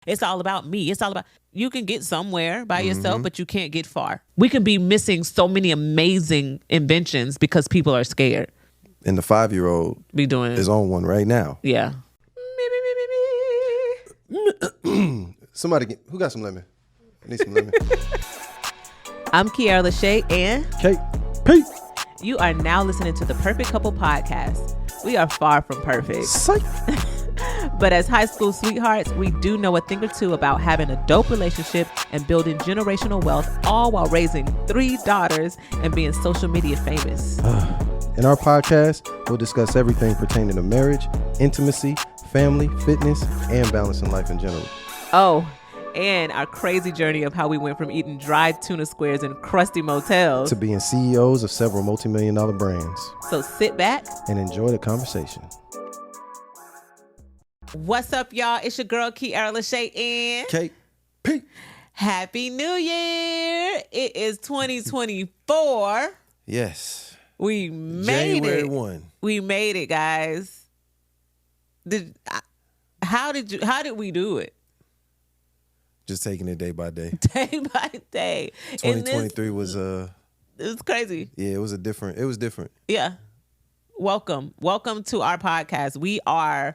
It's all about me. It's all about, you can get somewhere by yourself, but you can't get far. We can be missing so many amazing inventions because people are scared. And the 5-year-old Be doing is on one right now. Yeah. Somebody, who got some lemon? I need some lemon. I'm Keaira LaShae and KP. You are now listening to the Perfect Couple Podcast. We are far from perfect. Psych. But as high school sweethearts, we do know a thing or two about having a dope relationship and building generational wealth, all while raising 3 daughters and being social media famous. In our podcast, we'll discuss everything pertaining to marriage, intimacy, family, fitness, and balancing life in general. Oh, and our crazy journey of how we went from eating dry tuna squares in crusty motels to being CEOs of several multi-million-dollar brands. So sit back and enjoy the conversation. What's up, y'all? It's your girl, Keaira LaShae and KP. Happy New Year. It is 2024. Yes. We made January it. 1. We made it, guys. How did we do it? Just taking it day by day. Day by day. 2023 was it was crazy. Yeah, it was different. Yeah. Welcome to our podcast. We are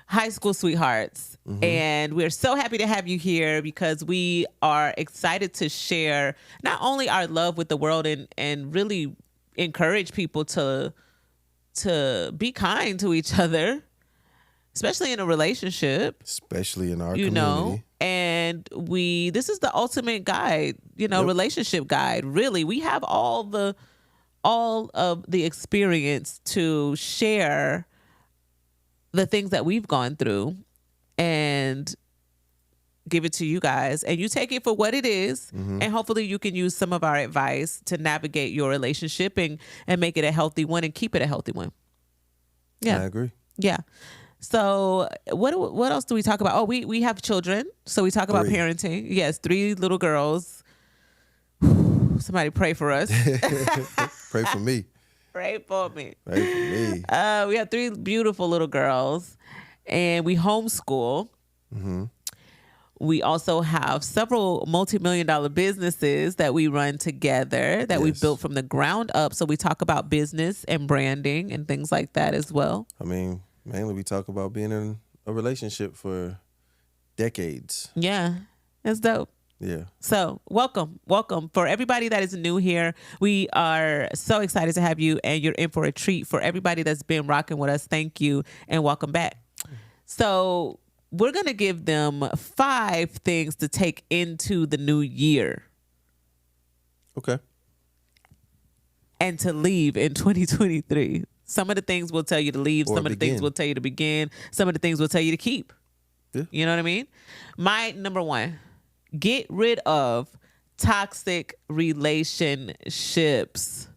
high school sweethearts, and we're so happy to have you here because we are excited to share not only our love with the world and really encourage people to be kind to each other, especially in a relationship, especially in our community. Know, and this is the ultimate guide, relationship guide. Really, we have all of the experience to share the things that we've gone through and give it to you guys, and you take it for what it is, and hopefully you can use some of our advice to navigate your relationship and make it a healthy one and keep it a healthy one. Yeah, I agree. Yeah. So what else do we talk about? Oh, we have children, so we talk about parenting. Yes, 3 little girls. Somebody pray for us. Pray for me. Pray for me. Pray for me. We have 3 beautiful little girls, and we homeschool. We also have several multi-million-dollar businesses that we run together that we built from the ground up. So we talk about business and branding and things like that as well. I mean, mainly we talk about being in a relationship for decades. Yeah, that's dope. Yeah. So welcome. For everybody that is new here, we are so excited to have you, and you're in for a treat. For everybody that's been rocking with us, thank you and welcome back. So we're going to give them 5 things to take into the new year. Okay. And to leave in 2023. Some of the things will tell you to leave. Some of the things will tell you to begin. Some of the things will tell you to keep. Yeah. You know what I mean? My number 1. Get rid of toxic relationships,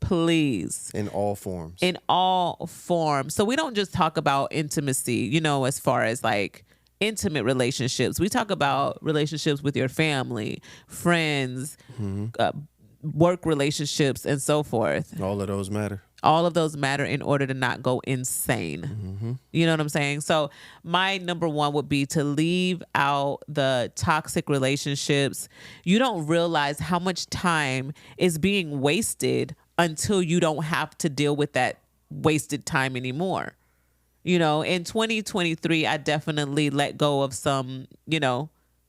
please. In all forms. In all forms. So we don't just talk about intimacy, as far as like intimate relationships. We talk about relationships with your family, friends, work relationships, and so forth. All of those matter. All of those matter in order to not go insane. You know what I'm saying? So my number 1 would be to leave out the toxic relationships. You don't realize how much time is being wasted until you don't have to deal with that wasted time anymore. In 2023, I definitely let go of some,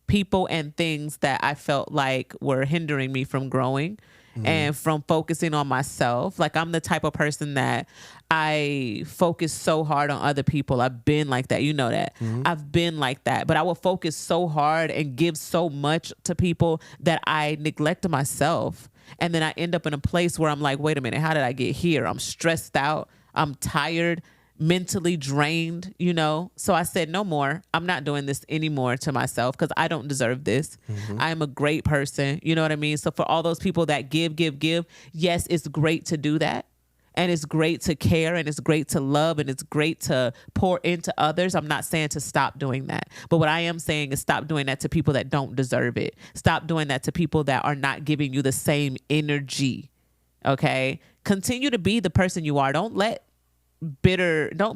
people and things that I felt like were hindering me from growing. And from focusing on myself. Like, I'm the type of person that I focus so hard on other people. I've been like that. You know that. I've been like that. But I will focus so hard and give so much to people that I neglect myself. And then I end up in a place where I'm like, wait a minute, how did I get here? I'm stressed out. I'm tired, mentally drained, So I said, no more. I'm not doing this anymore to myself because I don't deserve this. I am a great person. You know what I mean? So for all those people that give, yes, it's great to do that. And it's great to care, and it's great to love, and it's great to pour into others. I'm not saying to stop doing that. But what I am saying is stop doing that to people that don't deserve it. Stop doing that to people that are not giving you the same energy. Okay? Continue to be the person you are. Don't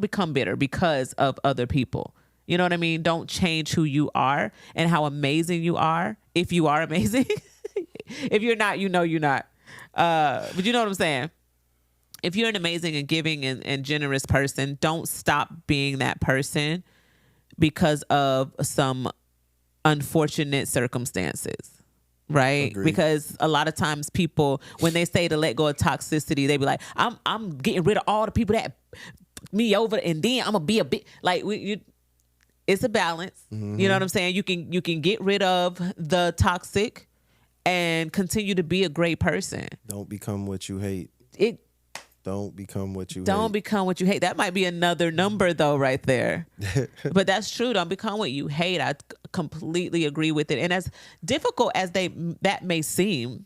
become bitter because of other people. You know what I mean? Don't change who you are and how amazing you are. If you are amazing, if you're not, you're not. But you know what I'm saying? If you're an amazing and giving and generous person, don't stop being that person because of some unfortunate circumstances. Right? Agreed. Because a lot of times people, when they say to let go of toxicity, they be like, I'm getting rid of all the people that me over, and then I'm gonna be a bit like it's a balance. You know what I'm saying? You can get rid of the toxic and continue to be a great person. Don't become what you hate. Don't become what you hate. Don't become what you hate. That might be another number though, right there. But that's true. Don't become what you hate. I completely agree with it. And as difficult as that may seem,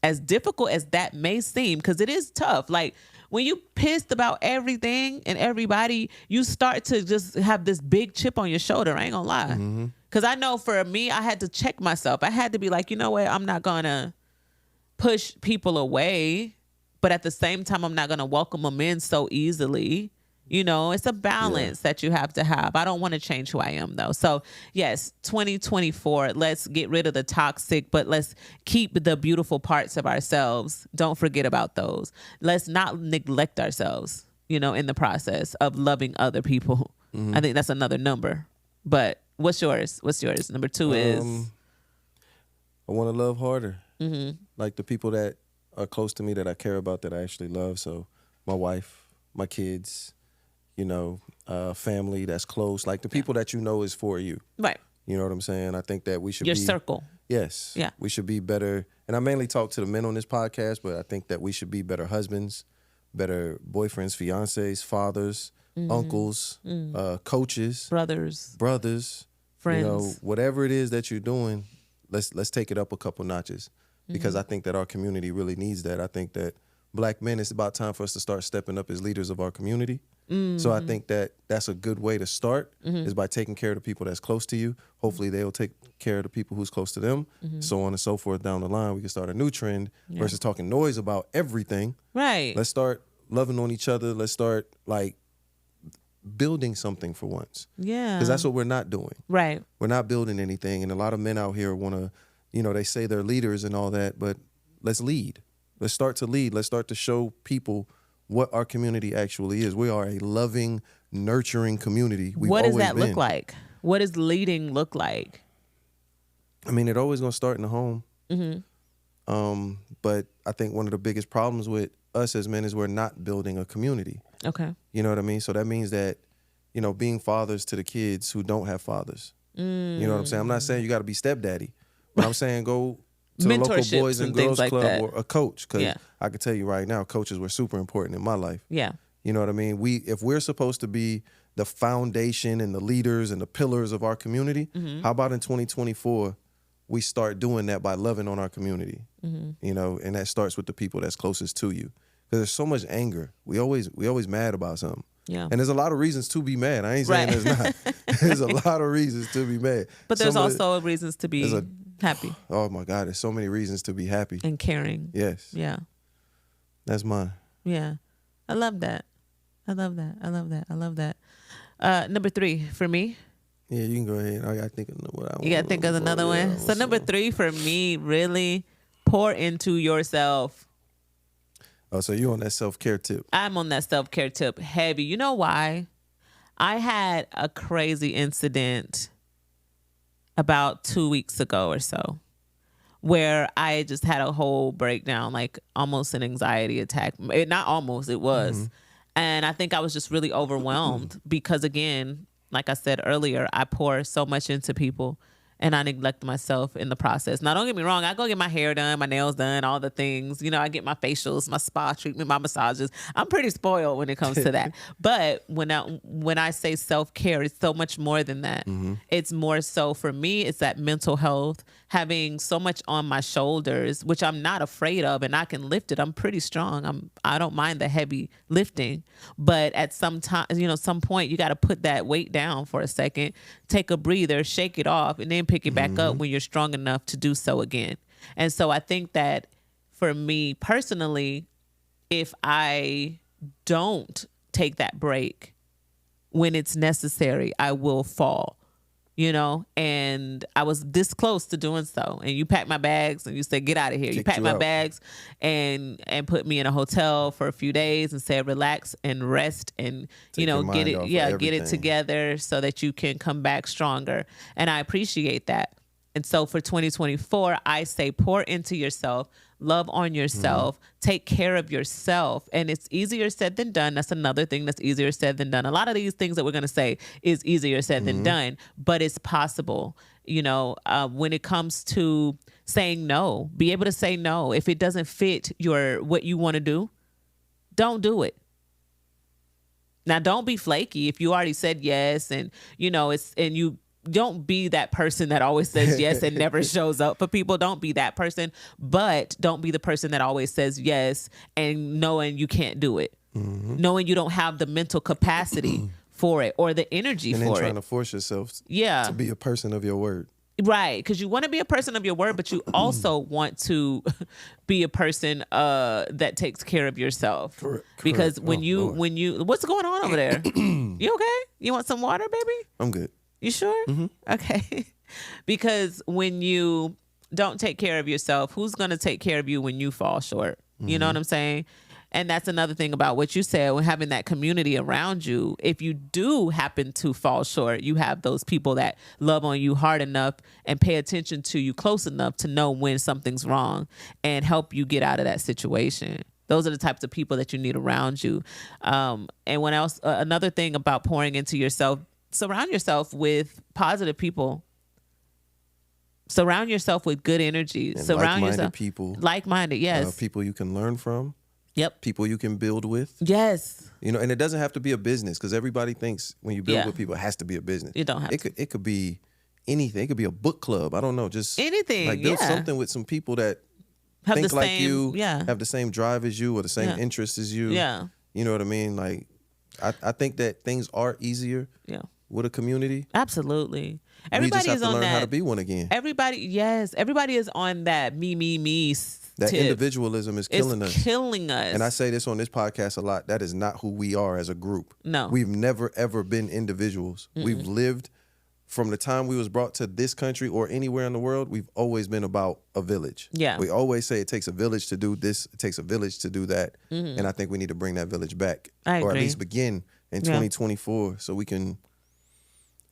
because it is tough. Like when you pissed about everything and everybody, you start to just have this big chip on your shoulder. I ain't gonna lie. Because I know for me, I had to check myself. I had to be like, you know what? I'm not gonna push people away. But at the same time, I'm not going to welcome them in so easily. You know, it's a balance that you have to have. I don't want to change who I am, though. So, yes, 2024, let's get rid of the toxic, but let's keep the beautiful parts of ourselves. Don't forget about those. Let's not neglect ourselves, you know, in the process of loving other people. I think that's another number. But what's yours? Number 2 is? I want to love harder. Like the people that are close to me that I care about, that I actually love. So my wife, my kids, you know, family that's close, like the people that you know is for you. Right. You know what I'm saying? I think that we should Your circle. Yes. Yeah. We should be better. And I mainly talk to the men on this podcast, but I think that we should be better husbands, better boyfriends, fiancés, fathers, uncles, coaches, brothers, friends. You know, whatever it is that you're doing, let's take it up a couple notches. Because I think that our community really needs that. I think that black men, it's about time for us to start stepping up as leaders of our community. So I think that that's a good way to start is by taking care of the people that's close to you. Hopefully they'll take care of the people who's close to them, so on and so forth down the line. We can start a new trend versus talking noise about everything. Right. Let's start loving on each other. Let's start like building something for once. Yeah. Because that's what we're not doing. Right. We're not building anything. And a lot of men out here want to, you know, they say they're leaders and all that, but let's lead. Let's start to lead. Let's start to show people what our community actually is. We are a loving, nurturing community. What does that look like? What does leading look like? I mean, it always going to start in the home. But I think one of the biggest problems with us as men is we're not building a community. Okay. You know what I mean? So that means that, you know, being fathers to the kids who don't have fathers. You know what I'm saying? I'm not saying you got to be stepdaddy. But I'm saying go to the local Boys and Girls Club or a coach. Because I can tell you right now, coaches were super important in my life. Yeah. You know what I mean? If we're supposed to be the foundation and the leaders and the pillars of our community, how about in 2024, we start doing that by loving on our community? You know, and that starts with the people that's closest to you. Because there's so much anger. We always mad about something. Yeah. And there's a lot of reasons to be mad. I ain't saying there's not. There's a lot of reasons to be mad. But there's also reasons to be happy. Oh my God, there's so many reasons to be happy. And caring. Yes. Yeah. That's mine. Yeah. I love that. Number 3 for me. Yeah, you can go ahead. I gotta think of what I want. You gotta think of another one. So number 3 for me, really pour into yourself. Oh, so you on that self-care tip? I'm on that self-care tip heavy. You know why? I had a crazy incident about 2 weeks ago or so where I just had a whole breakdown, like almost an anxiety attack. Not almost, it was. And I think I was just really overwhelmed because, again, like I said earlier, I pour so much into people and I neglect myself in the process. Now, don't get me wrong. I go get my hair done, my nails done, all the things. You know, I get my facials, my spa treatment, my massages. I'm pretty spoiled when it comes to that. But when I say self-care, it's so much more than that. It's more so for me, it's that mental health, having so much on my shoulders, which I'm not afraid of, and I can lift it. I'm pretty strong. I don't mind the heavy lifting. But at some time, you know, some point, you got to put that weight down for a second, take a breather, shake it off, and then pick it back up when you're strong enough to do so again. And so I think that for me personally, if I don't take that break, when it's necessary, I will fall. And I was this close to doing so. And you packed my bags and you said, get out of here. You packed my bags and put me in a hotel for a few days and said, relax and rest and, get it together so that you can come back stronger. And I appreciate that. And so for 2024, I say pour into yourself, love on yourself, take care of yourself. And it's easier said than done. That's another thing that's easier said than done. A lot of these things that we're going to say is easier said than done, but it's possible. When it comes to saying no, be able to say no. If it doesn't fit what you want to do, don't do it. Now, don't be flaky. If you already said yes and, you don't be that person that always says yes and never shows up for people. Don't be that person, but don't be the person that always says yes and knowing you can't do it, knowing you don't have the mental capacity for it or the energy for it. And then trying to force yourself to be a person of your word. Right, because you want to be a person of your word, but you also want to be a person that takes care of yourself. Correct. Because when you, what's going on over there? You okay? You want some water, baby? I'm good. You sure? Mm-hmm. Okay. Because when you don't take care of yourself, who's going to take care of you when you fall short? You know what I'm saying? And that's another thing about what you said, when having that community around you. If you do happen to fall short, you have those people that love on you hard enough and pay attention to you close enough to know when something's wrong and help you get out of that situation. Those are the types of people that you need around you. And when else, another thing about pouring into yourself, surround yourself with positive people. Surround yourself with good energy. And surround like-minded yourself people. Like-minded, yes. People you can learn from. Yep. People you can build with. Yes. And it doesn't have to be a business, because everybody thinks when you build with people, it has to be a business. You don't have It could be anything. It could be a book club. I don't know. Just anything. Like build something with some people that have think like same, you, have the same drive as you or the same interests as you. Yeah. You know what I mean? Like, I think that things are easier with a community. Absolutely. Everybody is on that. How to be one again. Everybody is on that me. That tip. Individualism is killing us. It's killing us. And I say this on this podcast a lot. That is not who we are as a group. No. We've never, ever been individuals. Mm-mm. We've lived from the time we was brought to this country or anywhere in the world. We've always been about a village. Yeah. We always say it takes a village to do this. It takes a village to do that. Mm-hmm. And I think we need to bring that village back. I agree. Or at least begin in 2024 so we can...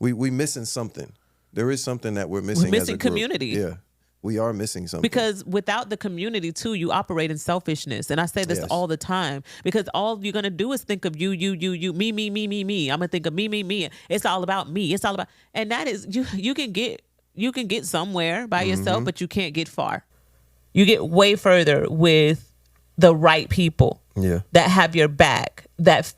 We missing something. There is something that we're missing. We're missing as a group. Community. Yeah. We are missing something. Because without the community, too, you operate in selfishness. And I say this all the time. Because all you're going to do is think of you, me. I'm going to think of me. It's all about me. It's all about... And that is... You can get somewhere by yourself, but you can't get far. You get way further with the right people that have your back, that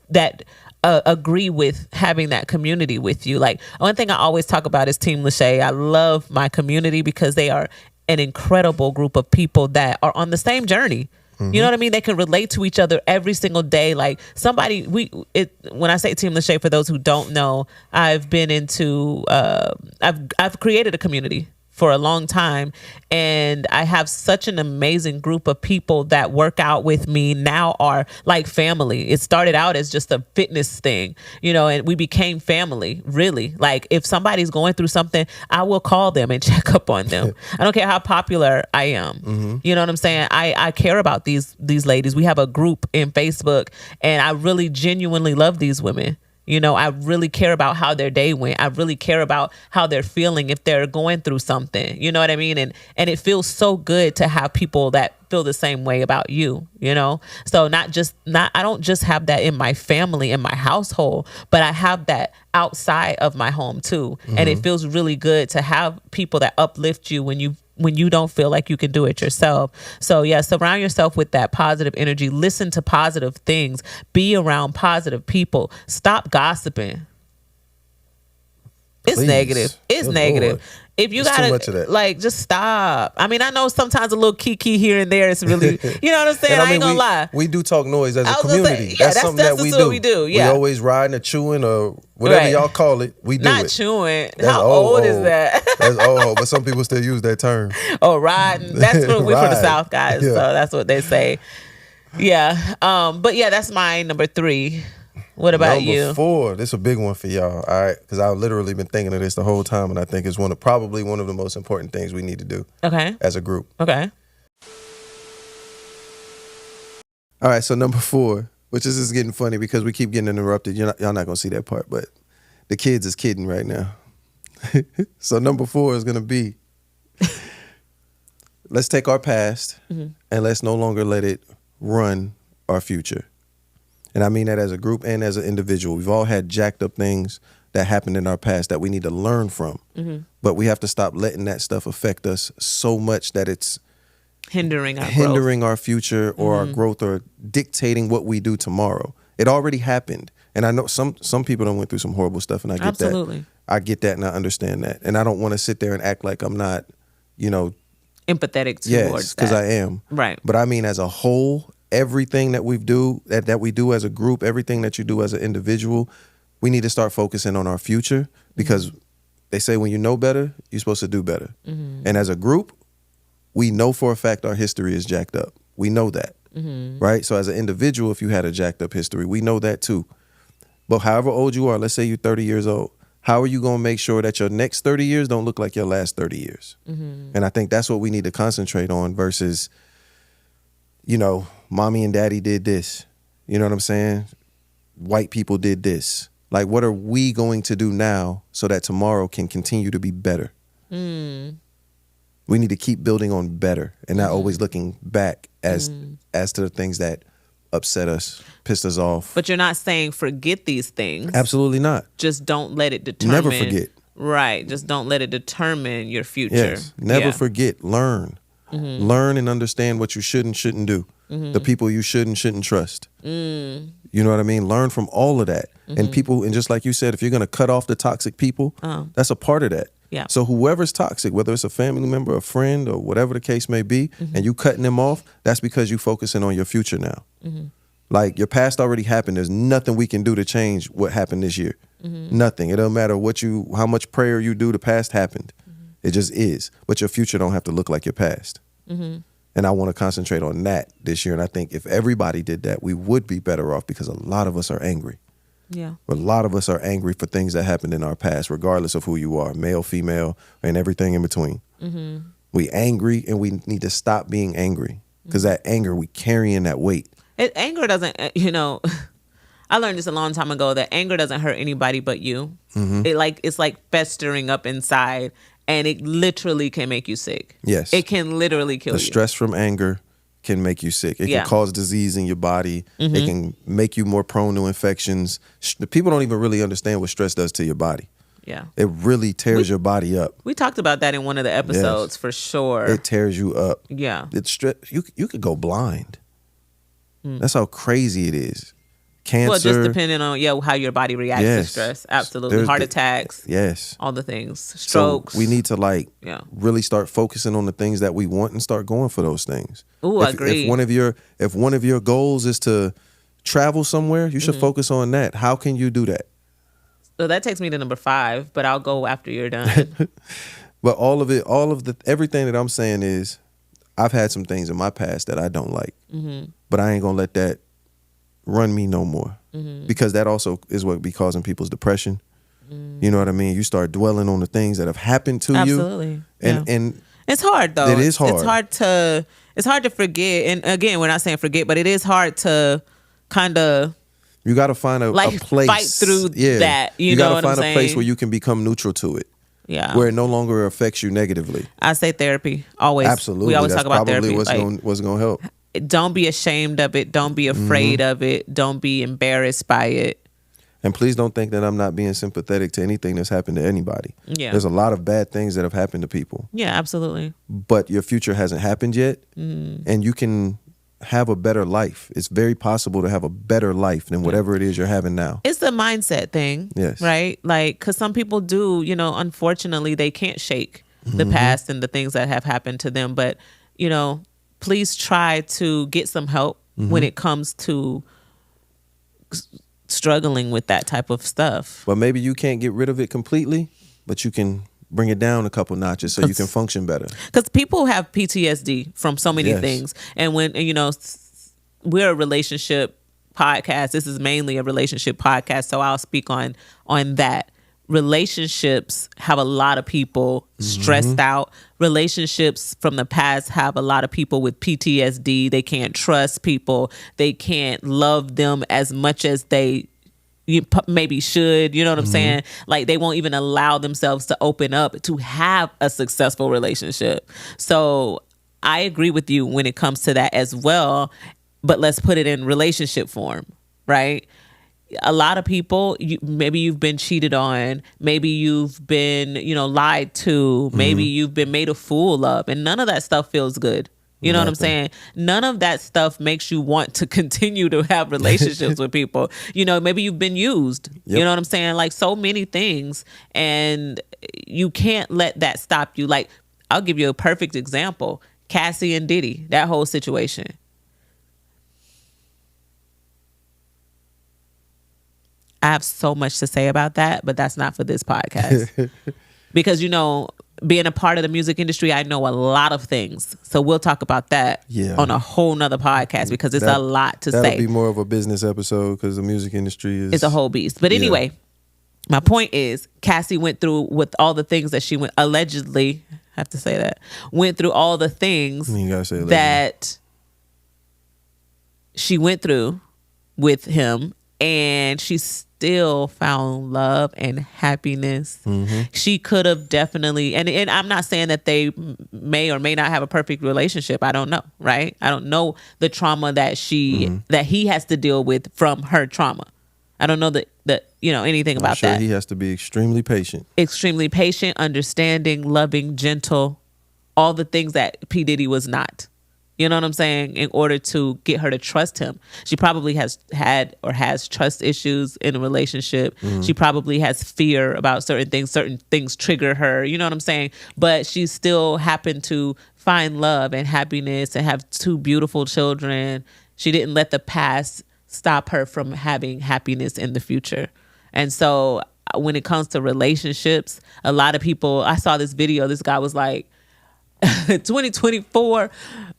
agree with having that community with you. Like, one thing I always talk about is Team LaShae. I love my community because they are an incredible group of people that are on the same journey. You know what I mean? They can relate to each other every single day. Like when I say Team LaShae, for those who don't know, I've been into, I've created a community for a long time. And I have such an amazing group of people that work out with me now are like family. It started out as just a fitness thing, and we became family, really. Like, if somebody's going through something, I will call them and check up on them. I don't care how popular I am. You know what I'm saying? I care about these ladies. We have a group in Facebook, and I really genuinely love these women. I really care about how their day went. I really care about how they're feeling if they're going through something. You know what I mean? And it feels so good to have people that feel the same way about you, So I don't just have that in my family, in my household, but I have that outside of my home too. And it feels really good to have people that uplift you when you don't feel like you can do it yourself. So surround yourself with that positive energy. Listen to positive things. Be around positive people. Stop gossiping. It's negative. It's negative. Lord. If you gotta, just stop. I mean, I know sometimes a little kiki here and there is really, you know what I'm saying? I ain't gonna lie. We do talk noise as a community. That's something that we do. What we do. Yeah. We always riding or chewing or whatever y'all call it. We do Not chewing. How old is that? That's old, but some people still use that term. Oh, riding. That's what we're from the South, guys. Yeah. So that's what they say. Yeah. But that's my number 3. What about you? Number 4. This is a big one for y'all. All right, because I've literally been thinking of this the whole time, and I think it's probably one of the most important things we need to do. Okay. As a group. Okay. All right, so number 4, which is just getting funny because we keep getting interrupted. Y'all not gonna see that part, but the kids is kidding right now. So number 4 is gonna be, let's take our past and let's no longer let it run our future. And I mean that as a group and as an individual. We've all had jacked up things that happened in our past that we need to learn from. But we have to stop letting that stuff affect us so much that it's hindering our future or our growth or dictating what we do tomorrow. It already happened. And I know some people done went through some horrible stuff, and I get Absolutely. that. I get that and I understand that. And I don't want to sit there and act like I'm not, empathetic towards yes, because I am. Right. But I mean, as a whole, everything that we do as a group, everything that you do as an individual, we need to start focusing on our future, because they say when you know better, you're supposed to do better. And as a group, we know for a fact our history is jacked up. We know that, right? So as an individual, if you had a jacked up history, we know that too. But however old you are, let's say you're 30 years old, how are you going to make sure that your next 30 years don't look like your last 30 years? And I think that's what we need to concentrate on versus, mommy and daddy did this. You know what I'm saying? White people did this. Like, what are we going to do now so that tomorrow can continue to be better? We need to keep building on better and not always looking back as to the things that upset us, pissed us off. But you're not saying forget these things. Absolutely not. Just don't let it determine. Never forget. Right. Just don't let it determine your future. Yes. Never forget. Learn. Learn and understand what you should and shouldn't do. The people you should and shouldn't trust. You know what I mean? Learn from all of that. And just like you said, if you're going to cut off the toxic people, that's a part of that. Yeah. So whoever's toxic, whether it's a family member, a friend, or whatever the case may be, and you cutting them off, that's because you focusing on your future now. Like, your past already happened. There's nothing we can do to change what happened this year. Nothing. It don't matter how much prayer you do, the past happened. It just is. But your future don't have to look like your past. And I want to concentrate on that this year. And I think if everybody did that, we would be better off, because a lot of us are angry. Yeah. A lot of us are angry for things that happened in our past, regardless of who you are, male, female, and everything in between. We angry, and we need to stop being angry, because that anger, we carrying that weight. Anger doesn't, I learned this a long time ago, that anger doesn't hurt anybody but you. It's like festering up inside, and it literally can make you sick. Yes. It can literally kill you. The stress from anger can make you sick. It can cause disease in your body. It can make you more prone to infections. People don't even really understand what stress does to your body. Yeah. It really tears your body up. We talked about that in one of the episodes, for sure. It tears you up. Yeah. You could go blind. That's how crazy it is. Cancer. Well, just depending on how your body reacts to stress. Absolutely. Heart attacks. Yes. All the things. Strokes. So we need to really start focusing on the things that we want and start going for those things. Ooh, I agree. If one of your goals is to travel somewhere, you should focus on that. How can you do that? So that takes me to number 5, but I'll go after you're done. But everything that I'm saying is, I've had some things in my past that I don't like, but I ain't gonna let that run me no more, because that also is what be causing people's depression. You know what I mean? You start dwelling on the things that have happened to you. Absolutely. And it's hard though. It is hard. It's hard to forget. And again, we're not saying forget, but it is hard to kind of, you got to find a place, fight through that. You know got what to I'm find saying? a place where you can become neutral to it. Yeah. Where it no longer affects you negatively. I say therapy. Always. Absolutely. We always talk about therapy. That's probably what's going to help. Don't be ashamed of it. Don't be afraid of it. Don't be embarrassed by it. And please don't think that I'm not being sympathetic to anything that's happened to anybody. Yeah. There's a lot of bad things that have happened to people. Yeah, absolutely. But your future hasn't happened yet. And you can have a better life. It's very possible to have a better life than whatever it is you're having now. It's a mindset thing. Yes. Right? Like, because some people do, unfortunately, they can't shake the past and the things that have happened to them. But, please try to get some help when it comes to struggling with that type of stuff. But maybe you can't get rid of it completely, but you can bring it down a couple notches so you can function better. Because people have PTSD from so many things. And when, we're a relationship podcast, this is mainly a relationship podcast, so I'll speak on that. Relationships have a lot of people stressed out. Relationships from the past have a lot of people with PTSD. They can't trust people. They can't love them as much as they maybe should. You know what I'm saying? Like, they won't even allow themselves to open up to have a successful relationship. So I agree with you when it comes to that as well. But let's put it in relationship form, right? A lot of people, maybe you've been cheated on, maybe you've been, lied to, maybe you've been made a fool of, and none of that stuff feels good. You know what I'm saying? None of that stuff makes you want to continue to have relationships with people. Maybe you've been used. Yep. You know what I'm saying? Like, so many things, and you can't let that stop you. Like, I'll give you a perfect example. Cassie and Diddy, that whole situation. I have so much to say about that, but that's not for this podcast. Because, being a part of the music industry, I know a lot of things. So we'll talk about that on a whole nother podcast, because it's a lot to say. That'll be more of a business episode, because the music industry is... It's a whole beast. But anyway, my point is, Cassie went through with all the things that she allegedly, I have to say that, went through all the things that she went through with him, and she still found love and happiness. She could have definitely, and I'm not saying that they may or may not have a perfect relationship. I don't know, right? I don't know the trauma that that he has to deal with from her trauma. I don't know that anything about that. He has to be extremely patient. Extremely patient, understanding, loving, gentle, all the things that P. Diddy was not. You know what I'm saying? In order to get her to trust him. She probably has had or has trust issues in a relationship. She probably has fear about certain things. Certain things trigger her. You know what I'm saying? But she still happened to find love and happiness and have 2 beautiful children. She didn't let the past stop her from having happiness in the future. And so when it comes to relationships, a lot of people, I saw this video. This guy was like, 2024,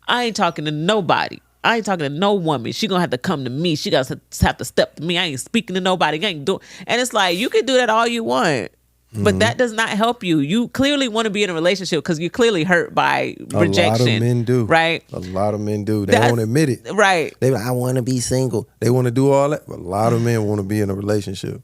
I ain't talking to nobody. I ain't talking to no woman. She gonna have to come to me. She gotta have to step to me. I ain't speaking to nobody. I ain't doing. And it's like, you can do that all you want, but that does not help you. You clearly want to be in a relationship because you're clearly hurt by rejection. A lot of men do, right? A lot of men do. They won't admit it, right? They like, I want to be single. They want to do all that. But a lot of men want to be in a relationship.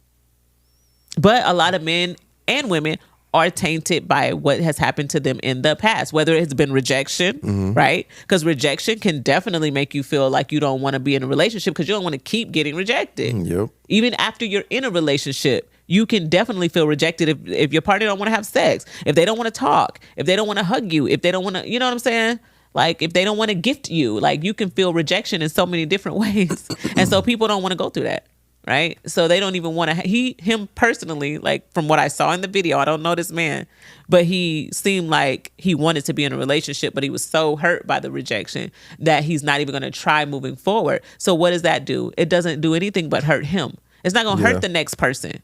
But a lot of men and women are tainted by what has happened to them in the past, whether it's been rejection, right? Because rejection can definitely make you feel like you don't want to be in a relationship because you don't want to keep getting rejected. Yep. Even after you're in a relationship, you can definitely feel rejected if your partner don't want to have sex, if they don't want to talk, if they don't want to hug you, if they don't want to, you know what I'm saying? Like, if they don't want to gift you, like, you can feel rejection in so many different ways. And so people don't want to go through that. Right? So they don't even want to, him personally, like, from what I saw in the video, I don't know this man, but he seemed like he wanted to be in a relationship, but he was so hurt by the rejection that he's not even going to try moving forward. So what does that do? It doesn't do anything but hurt him. It's not going to hurt the next person.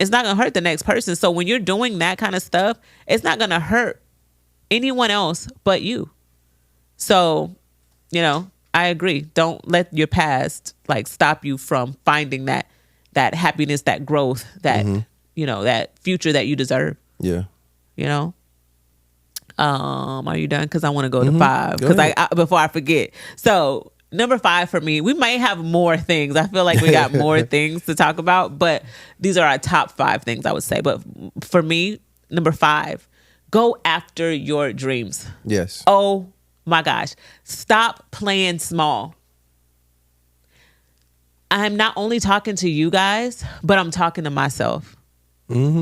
It's not going to hurt the next person. So when you're doing that kind of stuff, it's not going to hurt anyone else but you. So, I agree. Don't let your past stop you from finding that happiness, that growth, that that future that you deserve. Yeah. Are you done? Because I want to go to 5. Because I before I forget. So number 5 for me, we might have more things. I feel like we got more things to talk about, but these are our top 5 things I would say. But for me, number 5, go after your dreams. Yes. Oh my gosh, stop playing small. I'm not only talking to you guys, but I'm talking to myself.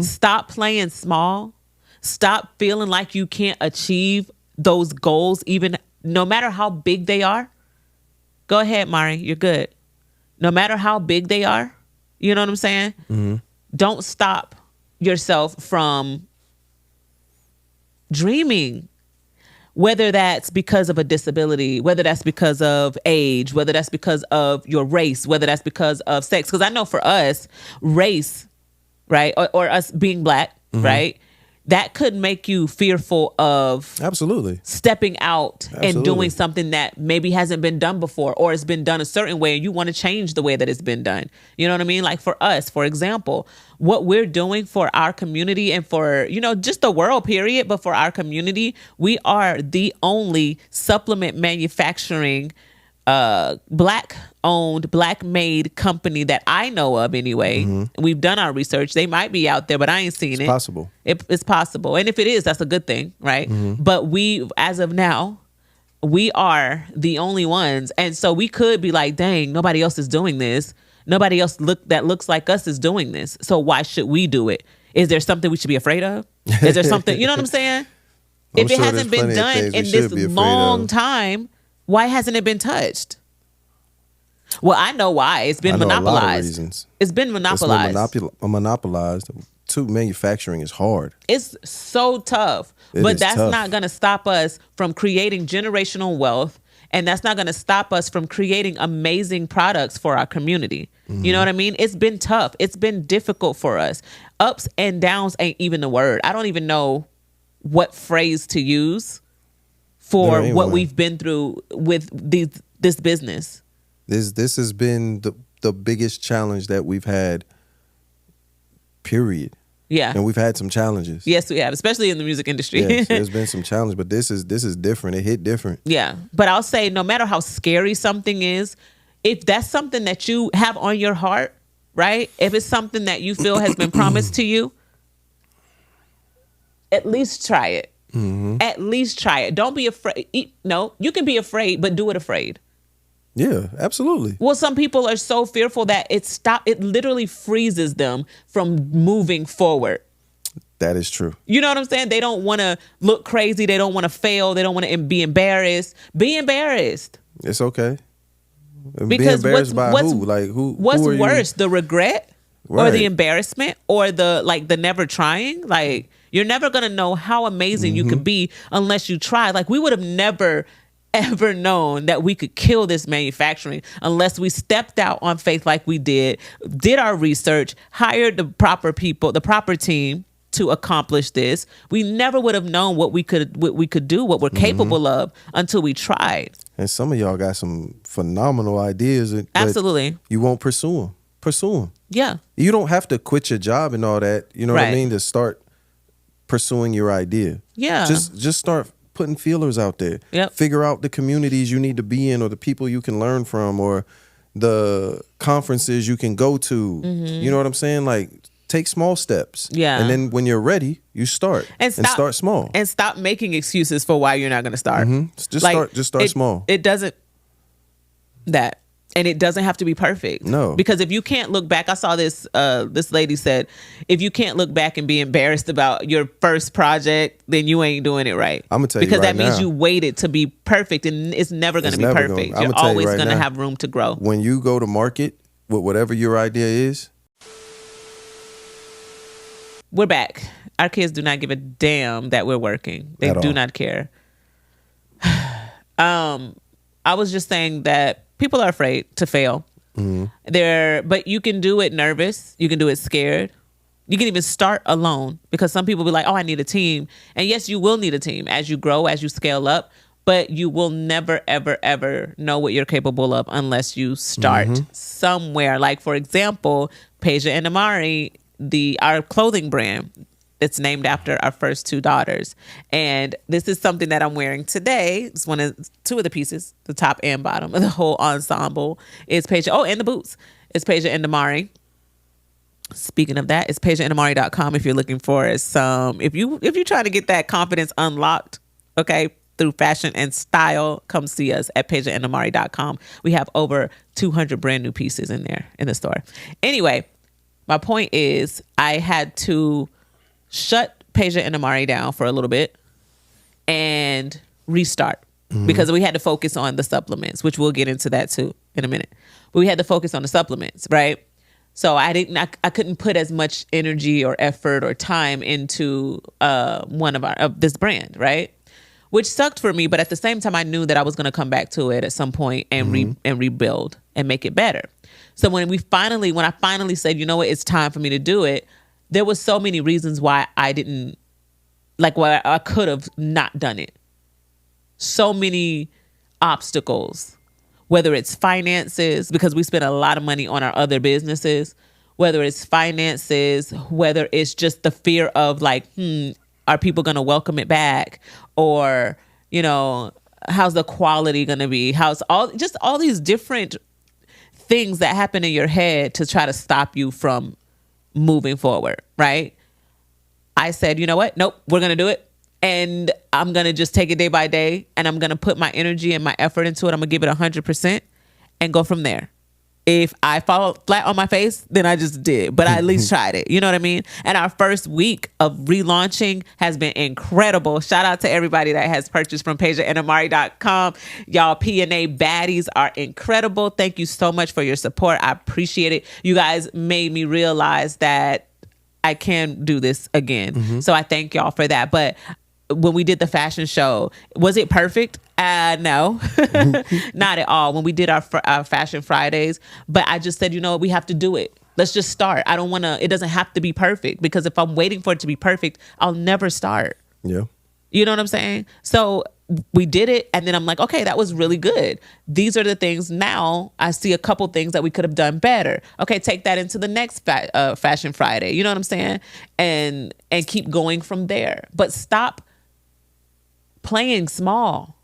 Stop playing small. Stop feeling like you can't achieve those goals, even no matter how big they are. Go ahead, Mari, you're good. No matter how big they are, you know what I'm saying? Don't stop yourself from dreaming. Whether that's because of a disability, whether that's because of age, whether that's because of your race, whether that's because of sex. Because I know for us, race, right, or us being black, right, that could make you fearful of absolutely stepping out and doing something that maybe hasn't been done before, or it's been done a certain way and you want to change the way that it's been done. You know what I mean? Like for us, for example, what we're doing for our community and for, you know, just the world period, but for our community, we are the only supplement manufacturing Black owned, Black made company that I know of anyway. Mm-hmm. We've done our research. They might be out there, but I ain't seen it. Possible. It's possible. And if it is, that's a good thing, right? Mm-hmm. But we, as of now, we are the only ones. And so we could be like, dang, nobody else is doing this. Nobody else that looks like us is doing this. So why should we do it? Is there something we should be afraid of? Is there something, you know what I'm saying? If it hasn't been done in this long time, why hasn't it been touched? Well, I know why. It's been monopolized. A lot of reasons. It's been monopolized. It's monopolized. Manufacturing is hard. It's so tough. But that's not going to stop us from creating generational wealth. And that's not going to stop us from creating amazing products for our community. Mm-hmm. You know what I mean? It's been tough. It's been difficult for us. Ups and downs ain't even the word. I don't even know what phrase to use for what we've been through with this business. This has been the biggest challenge that we've had, period. Yeah. And we've had some challenges. Yes, we have, especially in the music industry. Yes, there's been some challenges, but this is different. It hit different. Yeah. But I'll say no matter how scary something is, if that's something that you have on your heart, right? If it's something that you feel has been promised to you, at least try it. Mm-hmm. At least try it. Don't be afraid. No, you can be afraid, but do it afraid. Yeah, absolutely. Well, some people are so fearful that it literally freezes them from moving forward. That is true. You know what I'm saying? They don't want to look crazy. They don't want to fail. They don't want to be embarrassed. Be embarrassed. It's okay. Because be embarrassed by who? Like who? What's who worse, the regret or the embarrassment or the never trying? Like you're never gonna know how amazing you could be unless you try. Like we would have never ever known that we could kill this manufacturing unless we stepped out on faith like we did our research, hired the proper people, the proper team to accomplish this. We never would have known what we could do, what we're capable of until we tried. And some of y'all got some phenomenal ideas. Absolutely. You won't pursue them. Pursue them. Yeah. You don't have to quit your job and all that, you know what I mean, to start pursuing your idea. Yeah. Just start putting feelers out there. Yep. Figure out the communities you need to be in or the people you can learn from or the conferences you can go to. Mm-hmm. You know what I'm saying? Like take small steps. Yeah. And then when you're ready, you start. And start small. And stop making excuses for why you're not going to start. Mm-hmm. Just start small. It doesn't and it doesn't have to be perfect. No. Because if you can't look back, I saw this lady said, if you can't look back and be embarrassed about your first project, then you ain't doing it right. I'm going to tell you because right that means now, you waited to be perfect and it's never going to be perfect. You're always going to have room to grow. When you go to market with whatever your idea is. We're back. Our kids do not give a damn that we're working. They do not care. I was just saying that people are afraid to fail. Mm-hmm. But you can do it nervous. You can do it scared. You can even start alone because some people be like, oh, I need a team. And yes, you will need a team as you grow, as you scale up. But you will never, ever, ever know what you're capable of unless you start somewhere. Like, for example, Peja and Amari, our clothing brand. It's named after our first two daughters. And this is something that I'm wearing today. It's two of the pieces, the top and bottom of the whole ensemble is Peja. Oh, and the boots. It's Peja and Amari. Speaking of that, it's PejaandAmari.com if you're looking for some, if you're trying to get that confidence unlocked, okay, through fashion and style, come see us at PejaandAmari.com. We have over 200 brand new pieces in there in the store. Anyway, my point is I had to shut Peja and Amari down for a little bit and restart because we had to focus on the supplements, which we'll get into that too in a minute. But we had to focus on the supplements, right? So I couldn't put as much energy or effort or time into one of this brand, right? Which sucked for me, but at the same time, I knew that I was going to come back to it at some point and rebuild and make it better. So when I finally said, you know what, it's time for me to do it, there was so many reasons why I didn't like where I could have not done it. So many obstacles, whether it's finances, because we spend a lot of money on our other businesses, whether it's finances, whether it's just the fear of like, are people going to welcome it back? Or, you know, how's the quality going to be? How's all these different things that happen in your head to try to stop you from moving forward, right? I said, you know what? Nope, we're going to do it. And I'm going to just take it day by day, and I'm going to put my energy and my effort into it. I'm going to give it 100% and go from there. If I fall flat on my face, then I just did. But I at least tried it. You know what I mean? And our first week of relaunching has been incredible. Shout out to everybody that has purchased from PageAndAmari.com. Y'all P&A baddies are incredible. Thank you so much for your support. I appreciate it. You guys made me realize that I can do this again. So I thank y'all for that. But when we did the fashion show, was it perfect? No, not at all. When we did our Fashion Fridays, but I just said, you know what, we have to do it. Let's just start. I don't want to, it doesn't have to be perfect, because if I'm waiting for it to be perfect, I'll never start. Yeah. You know what I'm saying? So we did it, and then I'm like, okay, that was really good. These are the things. Now I see a couple things that we could have done better. Okay, take that into the next Fashion Friday. You know what I'm saying? And keep going from there. But stop playing small.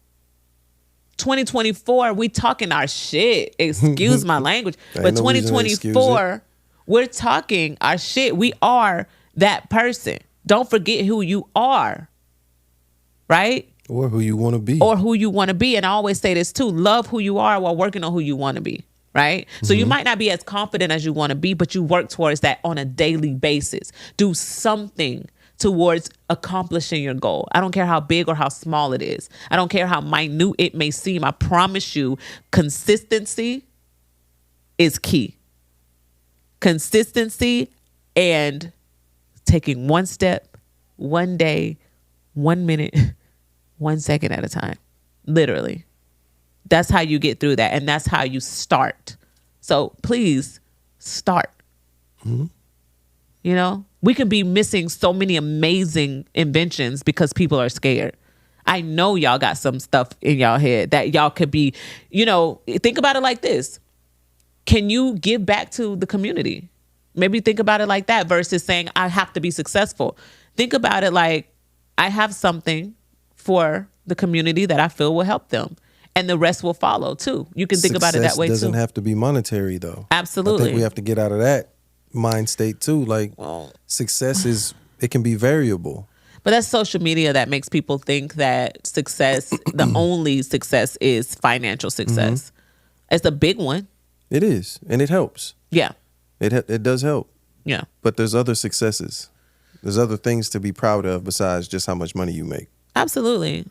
2024, we talking our shit. Excuse my language. But 2024, we're talking our shit. We are that person. Don't forget who you are. Right? Or who you want to be. Or who you want to be. And I always say this too. Love who you are while working on who you want to be. Right? So you might not be as confident as you want to be, but you work towards that on a daily basis. Do something towards accomplishing your goal. I don't care how big or how small it is. I don't care how minute it may seem. I promise you, consistency is key. Consistency and taking one step, one day, 1 minute, 1 second at a time. Literally. That's how you get through that. And that's how you start. So please start. You know, we could be missing so many amazing inventions because people are scared. I know y'all got some stuff in y'all head that y'all could be, you know, think about it like this. Can you give back to the community? Maybe think about it like that versus saying, I have to be successful. Think about it like, I have something for the community that I feel will help them. And the rest will follow too. You can think about it that way too. Success doesn't have to be monetary though. Absolutely. I think we have to get out of that mind state too. Like success it can be variable. But that's social media that makes people think that success, the only success is financial success. It's a big one. It is. And it helps. Yeah. It does help. Yeah. But there's other successes. There's other things to be proud of besides just how much money you make. Absolutely.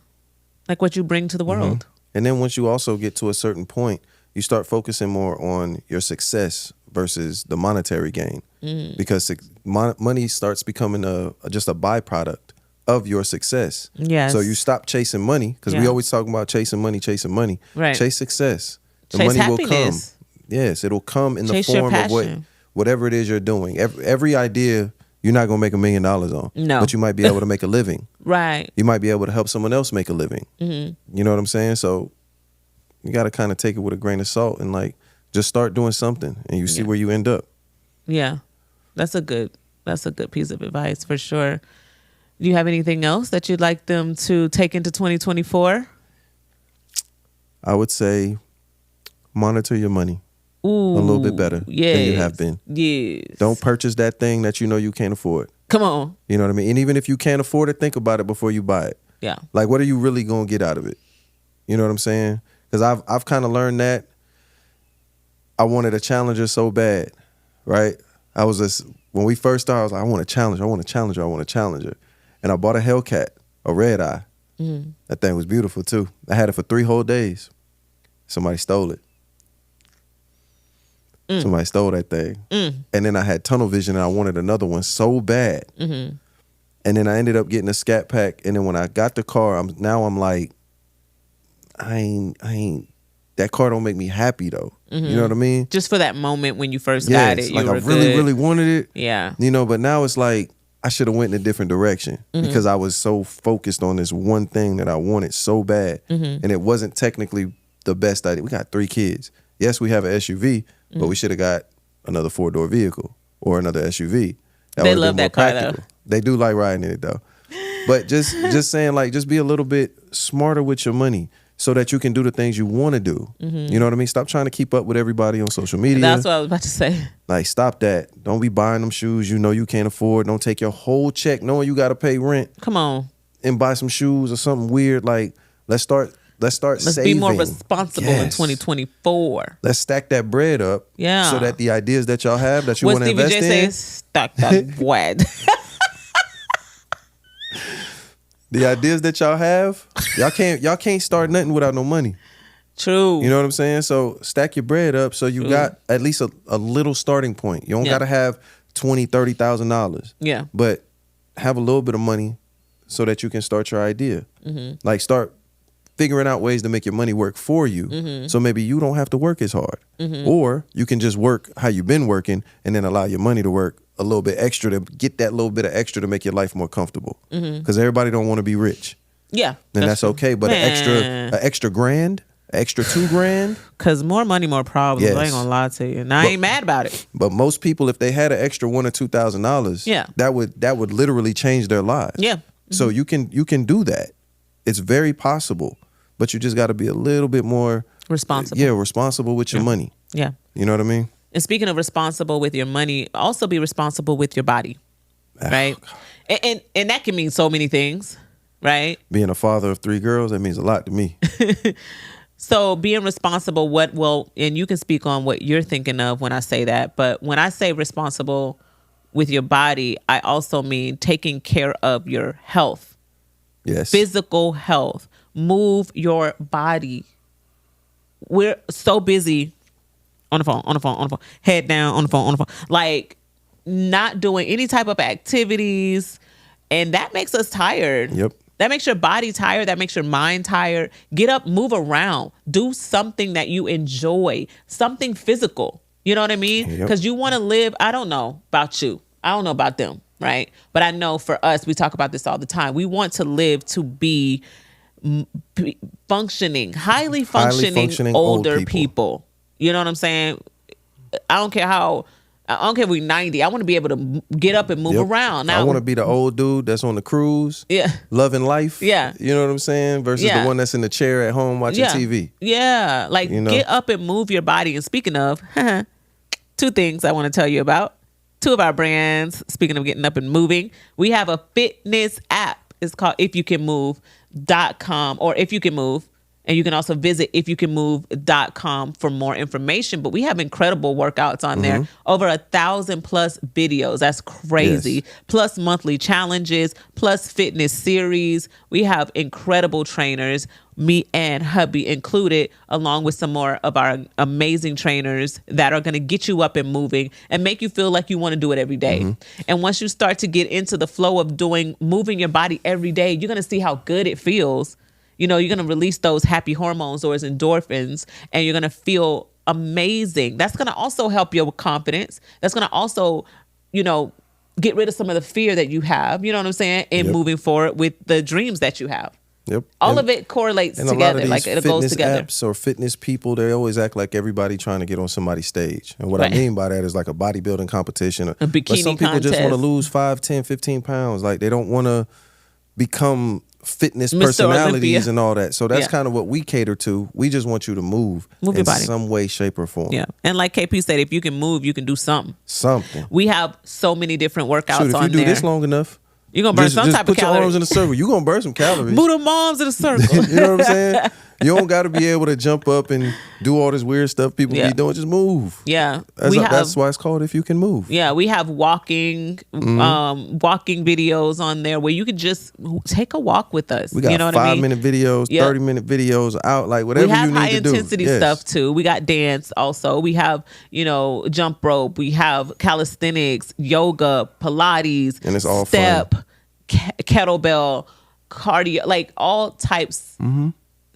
Like what you bring to the world. And then once you also get to a certain point, you start focusing more on your success versus the monetary gain. Because money starts becoming just a byproduct of your success. Yes. So you stop chasing money, because we always talk about chasing money. Right. Chase success. The Chase money happiness. will come. Yes, it'll come in Chase the your form of passion. whatever it is you're doing. Every idea you're not going to make $1 million on. No. But you might be able to make a living. Right. You might be able to help someone else make a living. You know what I'm saying? So you got to kind of take it with a grain of salt and like just start doing something, and you see where you end up. Yeah. That's a good piece of advice for sure. Do you have anything else that you'd like them to take into 2024? I would say monitor your money. Ooh, a little bit better than you have been. Yes. Don't purchase that thing that you know you can't afford. Come on. You know what I mean? And even if you can't afford it, think about it before you buy it. Yeah. Like, what are you really going to get out of it? You know what I'm saying? Because I've kind of learned that I wanted a Challenger so bad, right? When we first started, I was like, I want a Challenger. And I bought a Hellcat, a red eye. That thing was beautiful too. I had it for 3 whole days. Somebody stole it. Somebody stole that thing. And then I had tunnel vision and I wanted another one so bad. And then I ended up getting a Scat Pack. And then when I got the car, I'm like, I ain't, that car don't make me happy though. You know what I mean? Just for that moment when you first got it. Like I really wanted it. Yeah. You know, but now it's like, I should have went in a different direction because I was so focused on this one thing that I wanted so bad. And it wasn't technically the best idea. We got 3 kids. Yes, we have an SUV, but we should have got another 4-door vehicle or another SUV. They love that car though. They do like riding in it though. But just saying, like, just be a little bit smarter with your money so that you can do the things you want to do. You know what I mean? Stop trying to keep up with everybody on social media. That's what I was about to say. Like, stop that. Don't be buying them shoes you know you can't afford. Don't take your whole check knowing you got to pay rent. Come on. And buy some shoes or something weird. Like, let's start saving. Be more responsible in 2024. Let's stack that bread up. Yeah. So that the ideas that y'all have that you want to invest in. Says, stack that bread. The ideas that y'all have, y'all can't start nothing without no money. True. You know what I'm saying? So stack your bread up so you got at least a little starting point. You don't got to have $20,000, $30,000. Yeah. But have a little bit of money so that you can start your idea. Like, start figuring out ways to make your money work for you. So maybe you don't have to work as hard. Or you can just work how you've been working and then allow your money to work a little bit extra to get that little bit of extra to make your life more comfortable. Because everybody don't want to be rich. Yeah. And that's okay. But an extra grand, an extra $2,000. Because more money, more problems. Yes. I ain't gonna lie to you. And I ain't mad about it. But most people, if they had an extra $1,000 or $2,000, that would literally change their lives. Yeah. So you can do that. It's very possible. But you just got to be a little bit more responsible. Yeah, responsible with your money. Yeah. You know what I mean? And speaking of responsible with your money, also be responsible with your body. Right? And that can mean so many things, right? Being a father of 3 girls, that means a lot to me. So being responsible, and you can speak on what you're thinking of when I say that, but when I say responsible with your body, I also mean taking care of your health. Yes. Physical health. Move your body. We're so busy on the phone, head down, on the phone, like not doing any type of activities. And that makes us tired. Yep. That makes your body tired. That makes your mind tired. Get up, move around, do something that you enjoy, something physical. You know what I mean? Because you want to live. I don't know about you. I don't know about them. Right. But I know for us, we talk about this all the time. We want to live to be highly functioning older people. You know what I'm saying? I don't care if we're 90. I want to be able to get up and move around. Now, I want to be the old dude that's on the cruise, loving life. Yeah, you know what I'm saying? Versus the one that's in the chair at home watching TV. Yeah, like get up and move your body. And speaking of, 2 things I want to tell you about. 2 of our brands. Speaking of getting up and moving, we have a fitness app. It's called ifyoucanmove.com or If You Can Move. And you can also visit ifyoucanmove.com for more information. But we have incredible workouts on there. Over 1,000 plus videos. That's crazy. Yes. Plus monthly challenges, plus fitness series. We have incredible trainers, me and hubby included, along with some more of our amazing trainers that are going to get you up and moving and make you feel like you want to do it every day. And once you start to get into the flow of moving your body every day, you're going to see how good it feels. You know, you're going to release those happy hormones or endorphins, and you're going to feel amazing. That's going to also help your confidence. That's going to also, get rid of some of the fear that you have, you know what I'm saying, in moving forward with the dreams that you have. Yep. All of it correlates together. Like it goes together. Apps or fitness people, they always act like everybody trying to get on somebody's stage. And what I mean by that is like a bodybuilding competition. A bikini but some people contest. just want to lose 5, 10, 15 pounds. Like they don't want to become fitness Mr. personalities Olympia. And all that. So that's kind of what we cater to. We just want you to move your in body. Some way, shape, or form. Yeah. And like KP said, if you can move, you can do something. Something. We have so many different workouts on there. If you do this long enough, you're going to burn some type of calories. Just put your arms in a circle. You're going to burn some calories. Move them arms in a circle. You know what I'm saying? You don't got to be able to jump up and do all this weird stuff people be doing. Just move. Yeah. That's why it's called If You Can Move. Yeah. We have walking videos on there where you can just take a walk with us. We got 5-minute videos, 30-minute videos out, like whatever you need to do. We have high intensity stuff too. We got dance also. We have, jump rope. We have calisthenics, yoga, Pilates, and it's all step, fun. Kettlebell, cardio, like all types.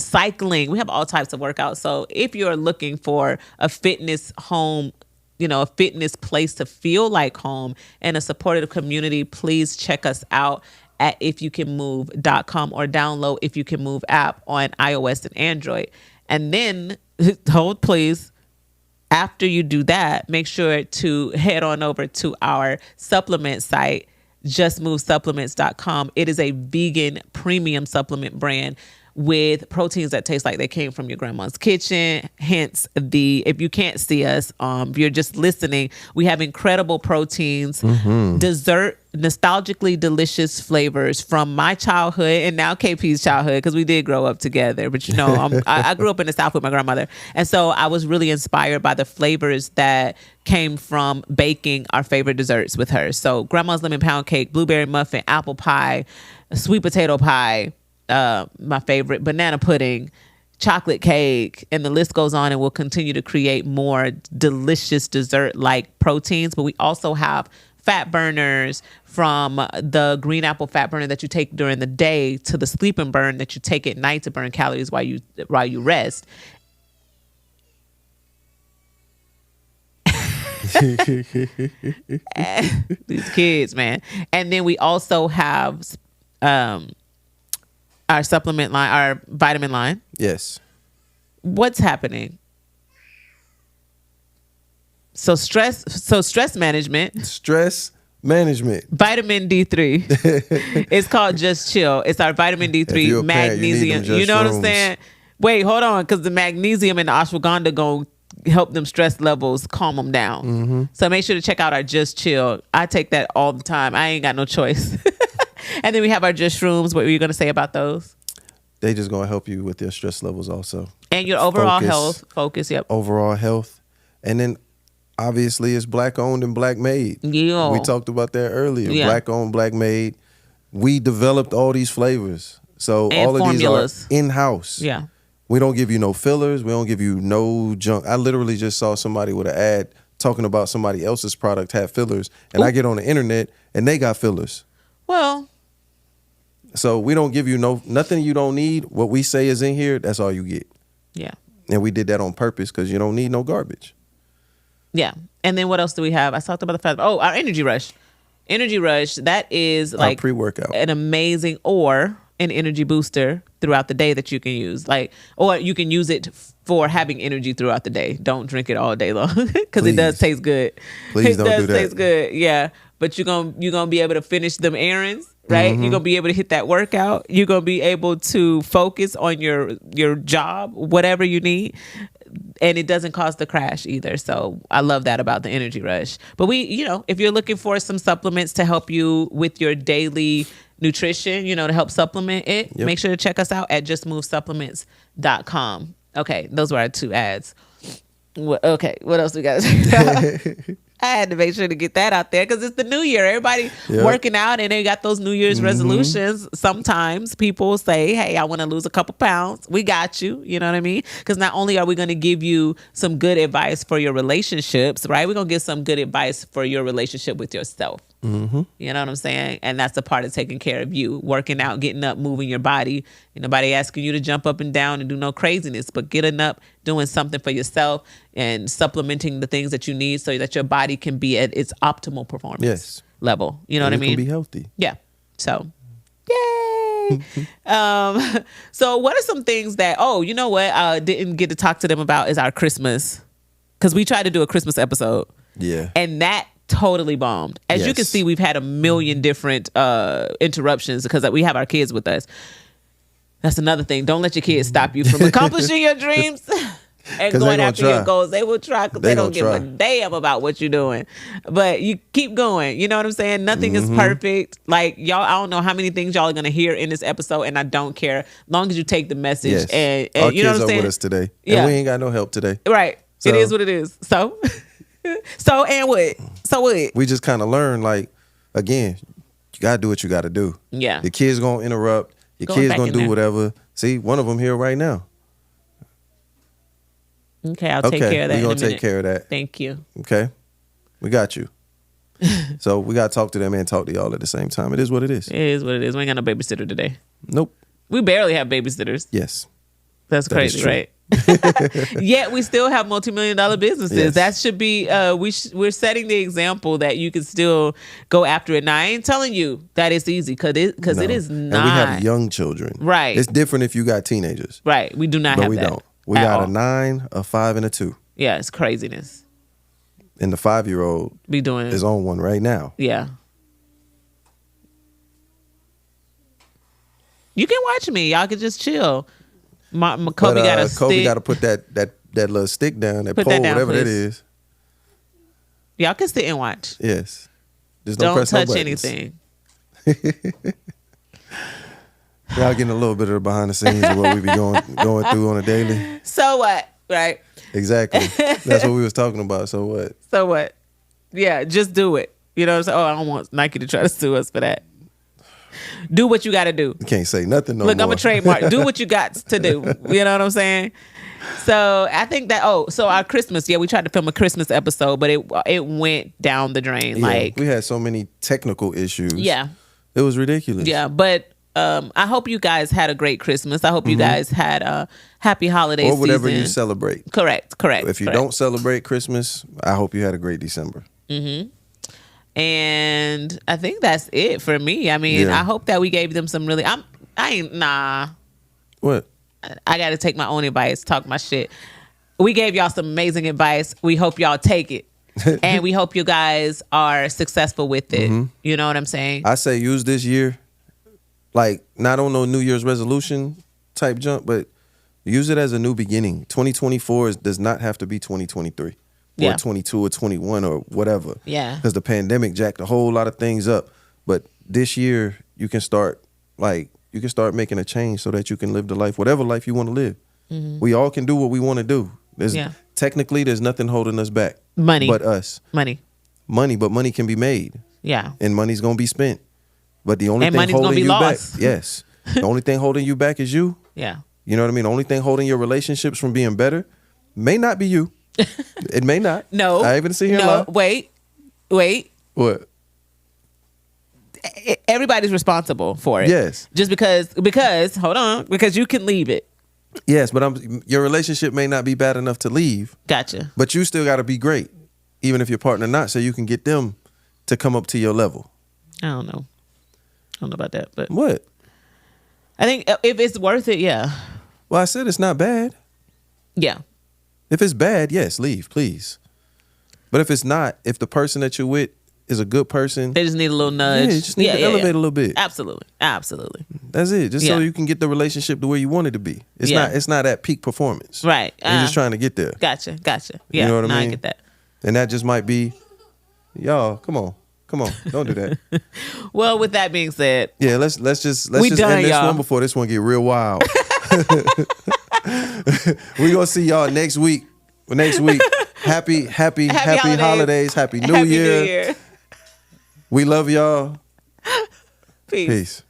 Cycling. We have all types of workouts. So if you're looking for a fitness home a fitness place to feel like home and a supportive community, please check us out at ifyoucanmove.com or download If You Can Move app on iOS and Android. And then, please, after you do that, make sure to head on over to our supplement site, justmovesupplements.com. It is a vegan premium supplement brand with proteins that taste like they came from your grandma's kitchen. Hence if you can't see us, if you're just listening, we have incredible proteins, dessert, nostalgically delicious flavors from my childhood and now KP's childhood, because we did grow up together. But I grew up in the South with my grandmother. And so I was really inspired by the flavors that came from baking our favorite desserts with her. So grandma's lemon pound cake, blueberry muffin, apple pie, sweet potato pie, my favorite, banana pudding, chocolate cake, and the list goes on, and we'll continue to create more delicious dessert-like proteins. But we also have fat burners, from the green apple fat burner that you take during the day to the sleep and burn that you take at night to burn calories while you rest. These kids, man. And then we also have our supplement line, our vitamin line. Yes. What's happening? So stress management. Stress management. Vitamin D3. It's called Just Chill. It's our vitamin D3 magnesium. You know what I'm saying? Wait, hold on, because the magnesium and the ashwagandha going to help them stress levels, calm them down. Mm-hmm. So make sure to check out our Just Chill. I take that all the time. I ain't got no choice. And then we have our Just Shrooms. What were you going to say about those? They just going to help you with your stress levels also. And your overall health. Focus, yep. Overall health. And then obviously it's black owned and black made. Yeah. We talked about that earlier. Yeah. Black owned, black made. We developed all these flavors. So and all of formulas. These are in-house. Yeah. We don't give you no fillers. We don't give you no junk. I literally just saw somebody with an ad talking about somebody else's product had fillers. And I get on the internet and they got fillers. Well. So we don't give you nothing you don't need. What we say is in here, that's all you get. Yeah. And we did that on purpose because you don't need no garbage. Yeah. And then what else do we have? I talked about the fact, our Energy Rush. Energy Rush, that is like our pre-workout. An amazing, or an energy booster throughout the day that you can use. Or you can use it for having energy throughout the day. Don't drink it all day long because it does taste good. Please don't do that. It does taste good, yeah. But you're gonna be able to finish them errands. Right? Mm-hmm. You're going to be able to hit that workout. You're going to be able to focus on your job, whatever you need. And it doesn't cause the crash either. So I love that about the Energy Rush. But if you're looking for some supplements to help you with your daily nutrition, to help supplement it, make sure to check us out at justmovesupplements.com. Okay, those were our 2 ads. Okay, what else we got to talk about? I had to make sure to get that out there because it's the new year. Everybody working out and they got those New Year's resolutions. Sometimes people say, hey, I want to lose a couple pounds. We got you. You know what I mean? Because not only are we going to give you some good advice for your relationships, right? We're going to get some good advice for your relationship with yourself. Mm-hmm. You know what I'm saying? And that's a part of taking care of you, working out, getting up, moving your body. Ain't nobody asking you to jump up and down and do no craziness, but getting up, doing something for yourself and supplementing the things that you need so that your body can be at its optimal performance level. You know what I mean? Can be healthy. Yeah. So, yay. So what are some things that, you know what, I didn't get to talk to them about is our Christmas. Because we tried to do a Christmas episode. Yeah. And that totally bombed. As you can see, we've had a million different interruptions because we have our kids with us. That's another thing. Don't let your kids stop you from accomplishing your dreams and going after your goals. They will try because they don't give a damn about what you're doing. But you keep going. You know what I'm saying? Nothing is perfect. Like, y'all, I don't know how many things y'all are going to hear in this episode, and I don't care. As long as you take the message. And our you know kids what I'm saying? With us today. And we ain't got no help today. Right. So, it is what it is. So and what? So what? We just kind of learn, like, again, you got to do what you got to do. Yeah. The kids going to interrupt. Your kids going to do whatever. See, one of them here right now. Okay, I'll take care of that. We're going to take care of that. Thank you. Okay. We got you. So we got to talk to them and talk to y'all at the same time. It is what it is. It is what it is. We ain't got no babysitter today. Nope. We barely have babysitters. Yes. That's crazy, right? Yet we still have multi-million-dollar businesses. Yes. That should be we're setting the example that you can still go after it. Now I ain't telling you that it's easy because it is not. And we have young children. Right. It's different if you got teenagers. Right. We do not but have we that. don't. We got a 9, a 5, and a 2. Yeah, it's craziness. And the 5-year-old be doing is on one right now. Yeah. You can watch me. Y'all can just chill. Kobe got a stick. Kobe got to put that little stick down, that pole, whatever that is. Y'all can sit and watch. Yes. Just don't press touch no anything. Y'all getting a little bit of the behind the scenes of what we be going through on a daily. So what? Right. Exactly. That's what we was talking about. So what? So what? Yeah, just do it. You know what I'm saying? Oh, I don't want Nike to try to sue us for that. Do what you got to do. You can't say nothing no more. Look, I'm a trademark. Do what you got to do. You know what I'm saying? So I think that, so our Christmas, we tried to film a Christmas episode, but it went down the drain. Yeah, like we had so many technical issues. Yeah. It was ridiculous. Yeah, but I hope you guys had a great Christmas. I hope you guys had a happy holiday season. Or whatever you celebrate. Correct. If you don't celebrate Christmas, I hope you had a great December. Mm-hmm. And I think that's it for me. I mean, I hope that we gave them some really. What? I got to take my own advice, talk my shit. We gave y'all some amazing advice. We hope y'all take it. And we hope you guys are successful with it. Mm-hmm. You know what I'm saying? I say use this year, like not on no New Year's resolution type jump, but use it as a new beginning. 2024 does not have to be 2023 or 22 or 21 or whatever. Yeah. Because the pandemic jacked a whole lot of things up. But this year you can start making a change so that you can live the life, whatever life you want to live. Mm-hmm. We all can do what we want to do. Technically, there's nothing holding us back. Money. But us. Money, but money can be made. Yeah. And money's going to be spent. But the only thing holding you back, yes. The only thing holding you back is you. Yeah. You know what I mean? The only thing holding your relationships from being better may not be you. It may not. No. I even see here. No, wait. What? Everybody's responsible for it. Yes. Just because hold on, because you can leave it. Yes, but your relationship may not be bad enough to leave. Gotcha. But you still got to be great, even if your partner not, so you can get them to come up to your level. I don't know about that, but what? I think if it's worth it, yeah. Well, I said it's not bad. Yeah. If it's bad, yes, leave, please. But if it's not, if the person that you're with is a good person, they just need a little nudge. Yeah, you just need to elevate a little bit. Absolutely. That's it. Just so you can get the relationship to where you want it to be. It's not at peak performance. Right. You're just trying to get there. Gotcha. Yeah. You know what I mean? I get that. And that just might be, y'all, come on. Don't do that. Well, with that being said, let's just end this one before this one get real wild. We're gonna see y'all next week. Happy holidays. Happy New Year. We love y'all. Peace.